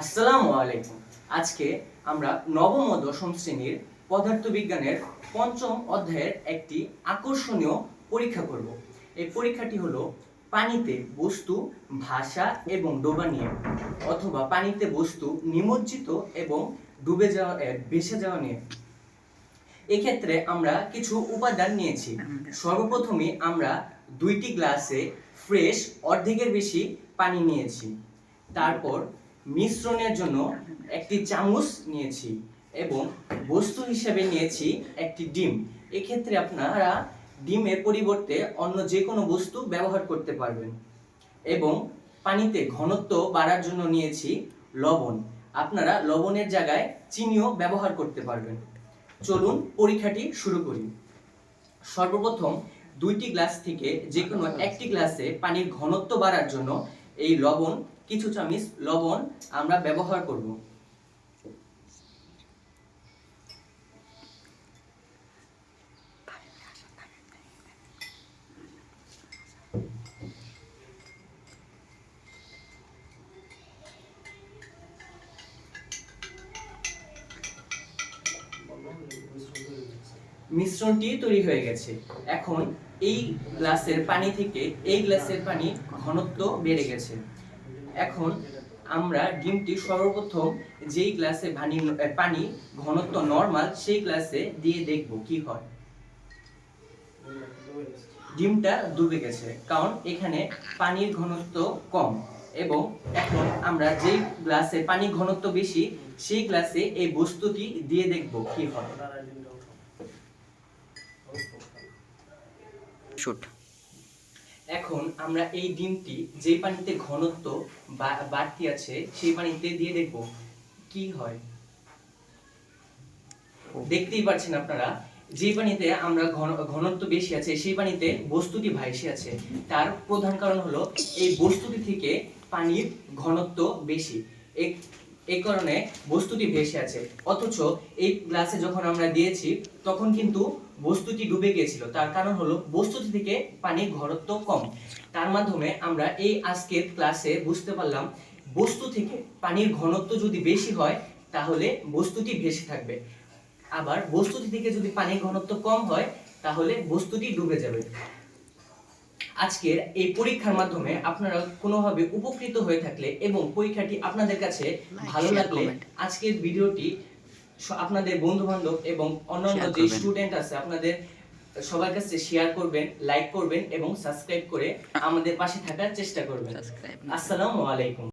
আসসালামু আলাইকুম। আজকে আমরা নবম ও দশম শ্রেণীর পদার্থবিজ্ঞানের পঞ্চম অধ্যায়ের একটি আকর্ষণীয় পরীক্ষা করব। এই পরীক্ষাটি হলো পানিতে বস্তু ভাসা এবং ডোবা নিয়ে, অথবা পানিতে বস্তু নিমজ্জিত এবং ডুবে যাওয়া ভেসে যাওয়া নিয়ে। এক্ষেত্রে আমরা কিছু উপাদান নিয়েছি। সর্বপ্রথমে আমরা 2টি গ্লাসে ফ্রেশ অর্ধেকের বেশি পানি নিয়েছি। তারপর মিশ্রণের জন্য একটি চামচ নিয়েছি এবং বস্তু হিসেবে নিয়েছি একটি ডিম। এক্ষেত্রে আপনারা ডিমের পরিবর্তে অন্য যে কোনো বস্তু ব্যবহার করতে পারবেন। এবং পানিতে ঘনত্ব বাড়ার জন্য নিয়েছি লবণ। আপনারা লবণের জায়গায় চিনিও ব্যবহার করতে পারবেন। চলুন পরীক্ষাটি শুরু করি। সর্বপ্রথম 2টি গ্লাস থেকে যে কোনো একটি গ্লাসে পানির ঘনত্ব বাড়ার জন্য এই লবণ, কিছু চামচ লবণ আমরা ব্যবহার করব। মিশ্রণটি তৈরি হয়ে গেছে। এখন এই গ্লাসের পানি থেকে এই গ্লাসের পানি ঘনত্ব বেড়ে গেছে। এখন আমরা ডিমটি সর্বপ্রথম যেই গ্লাসে পানি ঘনত্ব নরমাল সেই গ্লাসে দিয়ে দেখব কি হয়। ডিমটা ডুবে গেছে, কারণ এখানে পানির ঘনত্ব কম। এবং এখন আমরা যেই গ্লাসে পানির ঘনত্ব বেশি সেই গ্লাসে এই বস্তুটি দিয়ে দেখব কি হয়। এখন আমরা এই ডিমটি যে পানিতে ঘনত্ব বাড়তি আছে সেই পানিতে দিয়ে দেখব কি হয়। দেখতেই পাচ্ছেন আপনারা, যে পানিতে আমরা ঘনত্ব বেশি আছে সেই পানিতে বস্তুটি ভাসে আছে। তার প্রধান কারণ হলো এই বস্তুটি থেকে পানির ঘনত্ব বেশি, এই কারণে বস্তুটি ভেসে আছে। অথচ এই গ্লাসে যখন আমরা দিয়েছি তখন কিন্তু বস্তুটি ডুবে গিয়েছিল। তার কারণ হলো বস্তুটি থেকে পানির ঘনত্ব কম। তার মাধ্যমে আমরা এই আজকের ক্লাসে বুঝতে পারলাম বস্তু থেকে পানির ঘনত্ব যদি বেশি হয় তাহলে বস্তুটি ভেসে থাকবে, আবার বস্তুটি থেকে যদি পানির ঘনত্ব কম হয় তাহলে বস্তুটি ডুবে যাবে। আজকের এই পরীক্ষার মাধ্যমে আপনারা কোনোভাবে উপকৃত হয়ে থাকলে এবং পরীক্ষাটি আপনাদের কাছে ভালো লাগলে আজকের ভিডিওটি আপনাদের বন্ধু-বান্ধব এবং অন্যান্য যে স্টুডেন্ট আছে আপনাদের সবার কাছে শেয়ার করবেন, লাইক করবেন এবং সাবস্ক্রাইব করে আমাদের পাশে থাকার চেষ্টা করবেন। আসসালামু আলাইকুম।